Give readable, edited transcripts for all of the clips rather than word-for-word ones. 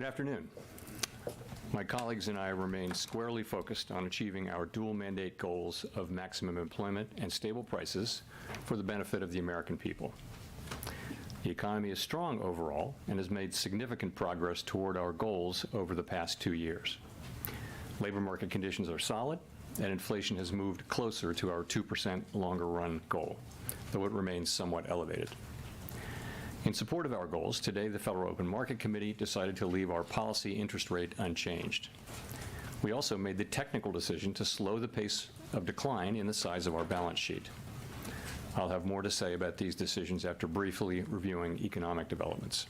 Good afternoon. My colleagues and I remain squarely focused on achieving our dual mandate goals of maximum employment and stable prices for the benefit of the American people. The economy is strong overall and has made significant progress toward our goals over the past 2 years. Labor market conditions are solid, and inflation has moved closer to our 2% longer run goal, though it remains somewhat elevated. In support of our goals, today the Federal Open Market Committee decided to leave our policy interest rate unchanged. We also made the technical decision to slow the pace of decline in the size of our balance sheet. I'll have more to say about these decisions after briefly reviewing economic developments.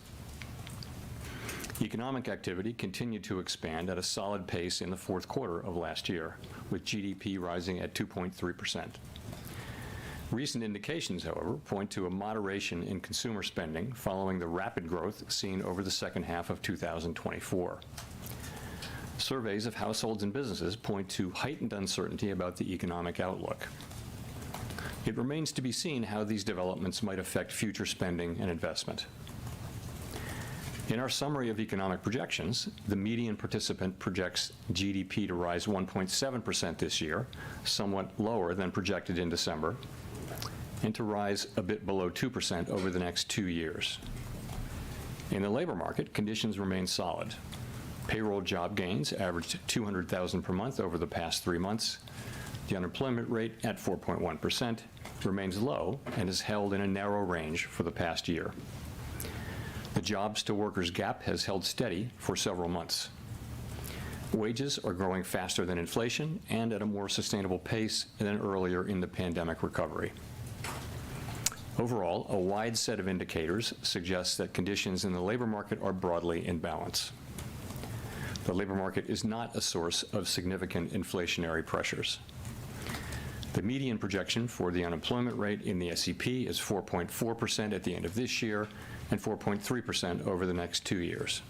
Economic activity continued to expand at a solid pace in the fourth quarter of last year, with GDP rising at 2.3%. Recent indications, however, point to a moderation in consumer spending following the rapid growth seen over the second half of 2024. Surveys of households and businesses point to heightened uncertainty about the economic outlook. It remains to be seen how these developments might affect future spending and investment. In our summary of economic projections, the median participant projects GDP to rise 1.7% this year, somewhat lower than projected in December, and to rise a bit below 2% over the next 2 years. In the labor market, conditions remain solid. Payroll job gains averaged 200,000 per month over the past 3 months. The unemployment rate at 4.1% remains low and is held in a narrow range for the past year. The jobs to workers gap has held steady for several months. Wages are growing faster than inflation and at a more sustainable pace than earlier in the pandemic recovery. Overall, a wide set of indicators suggests that conditions in the labor market are broadly in balance. The labor market is not a source of significant inflationary pressures. The median projection for the unemployment rate in the SEP is 4.4% at the end of this year and 4.3% over the next 2 years.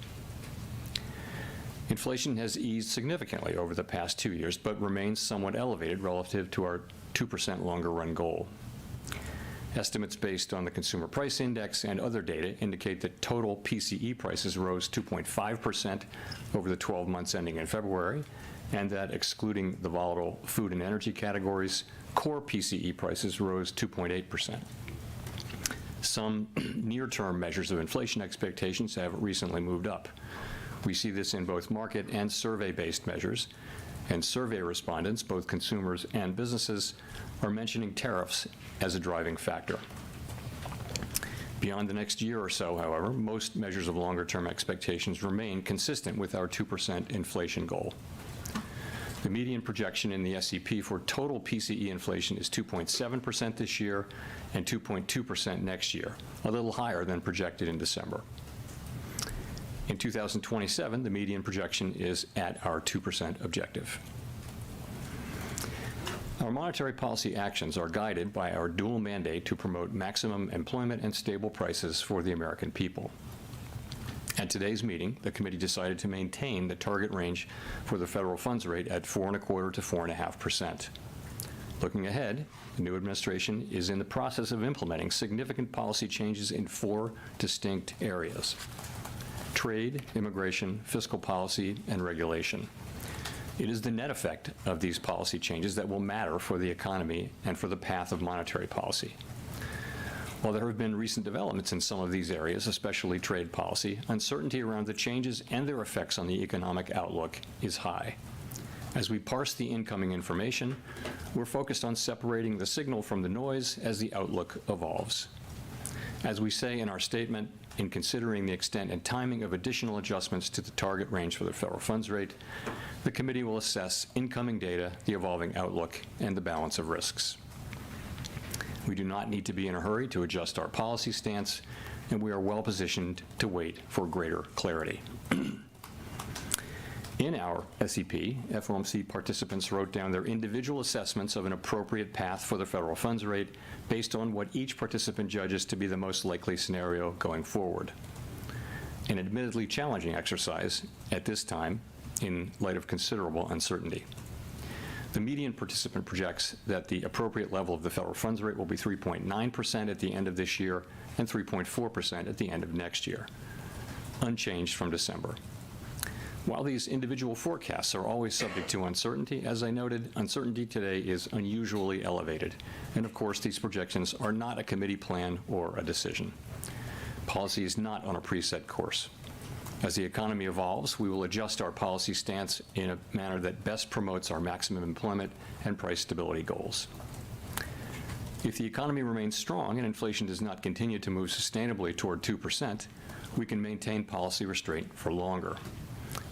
Inflation has eased significantly over the past 2 years, but remains somewhat elevated relative to our 2% longer run goal. Estimates based on the Consumer Price Index and other data indicate that total PCE prices rose 2.5% over the 12 months ending in February, and that excluding the volatile food and energy categories, core PCE prices rose 2.8%. Some near-term measures of inflation expectations have recently moved up. We see this in both market and survey-based measures, and survey respondents, both consumers and businesses, are mentioning tariffs as a driving factor. Beyond the next year or so, however, most measures of longer-term expectations remain consistent with our 2% inflation goal. The median projection in the SEP for total PCE inflation is 2.7% this year and 2.2% next year, a little higher than projected in December. In 2027, the median projection is at our 2% objective. Our monetary policy actions are guided by our dual mandate to promote maximum employment and stable prices for the American people. At today's meeting, the committee decided to maintain the target range for the federal funds rate at 4.25% to 4.5%. Looking ahead, the new administration is in the process of implementing significant policy changes in 4 distinct areas: trade, immigration, fiscal policy, and regulation. It is the net effect of these policy changes that will matter for the economy and for the path of monetary policy. While there have been recent developments in some of these areas, especially trade policy, uncertainty around the changes and their effects on the economic outlook is high. As we parse the incoming information, we're focused on separating the signal from the noise as the outlook evolves. As we say in our statement, in considering the extent and timing of additional adjustments to the target range for the federal funds rate, the committee will assess incoming data, the evolving outlook, and the balance of risks. We do not need to be in a hurry to adjust our policy stance, and we are well positioned to wait for greater clarity. In our SEP, FOMC participants wrote down their individual assessments of an appropriate path for the federal funds rate based on what each participant judges to be the most likely scenario going forward. An admittedly challenging exercise at this time in light of considerable uncertainty. The median participant projects that the appropriate level of the federal funds rate will be 3.9% at the end of this year and 3.4% at the end of next year, unchanged from December. While these individual forecasts are always subject to uncertainty, as I noted, uncertainty today is unusually elevated. And of course, these projections are not a committee plan or a decision. Policy is not on a preset course. As the economy evolves, we will adjust our policy stance in a manner that best promotes our maximum employment and price stability goals. If the economy remains strong and inflation does not continue to move sustainably toward 2%, we can maintain policy restraint for longer.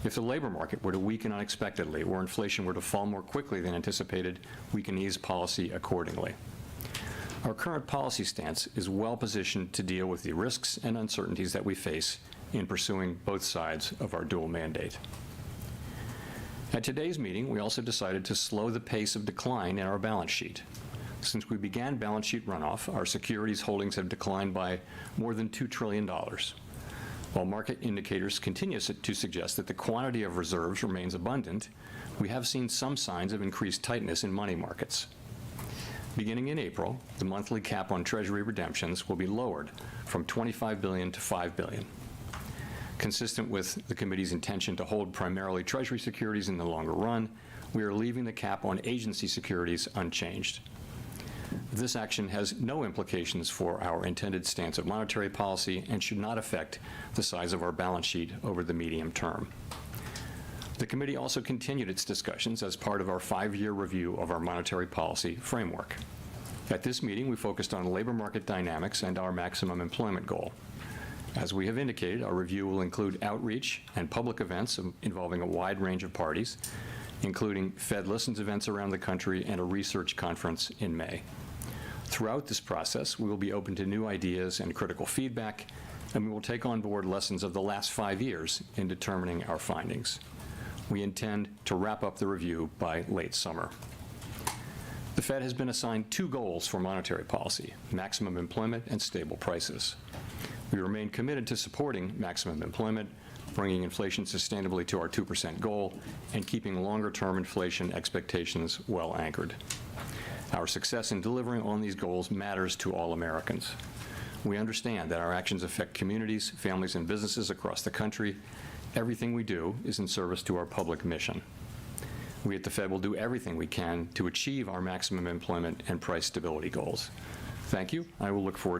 If the labor market were to weaken unexpectedly or inflation were to fall more quickly than anticipated, we can ease policy accordingly. Our current policy stance is well positioned to deal with the risks and uncertainties that we face in pursuing both sides of our dual mandate. At today's meeting, we also decided to slow the pace of decline in our balance sheet. Since we began balance sheet runoff, our securities holdings have declined by more than $2 trillion. While market indicators continue to suggest that the quantity of reserves remains abundant, we have seen some signs of increased tightness in money markets. Beginning in April, the monthly cap on Treasury redemptions will be lowered from $25 billion to $5 billion. Consistent with the committee's intention to hold primarily Treasury securities in the longer run, we are leaving the cap on agency securities unchanged. This action has no implications for our intended stance of monetary policy and should not affect the size of our balance sheet over the medium term. The committee also continued its discussions as part of our 5-year review of our monetary policy framework. At this meeting, we focused on labor market dynamics and our maximum employment goal. As we have indicated, our review will include outreach and public events involving a wide range of parties, including Fed Listens events around the country and a research conference in May. Throughout this process, we will be open to new ideas and critical feedback, and we will take on board lessons of the last 5 years in determining our findings. We intend to wrap up the review by late summer. The Fed has been assigned 2 goals for monetary policy: maximum employment and stable prices. We remain committed to supporting maximum employment, bringing inflation sustainably to our 2% goal, and keeping longer-term inflation expectations well anchored. Our success in delivering on these goals matters to all Americans. We understand that our actions affect communities, families, and businesses across the country. Everything we do is in service to our public mission. We at the Fed will do everything we can to achieve our maximum employment and price stability goals. Thank you. I will look forward to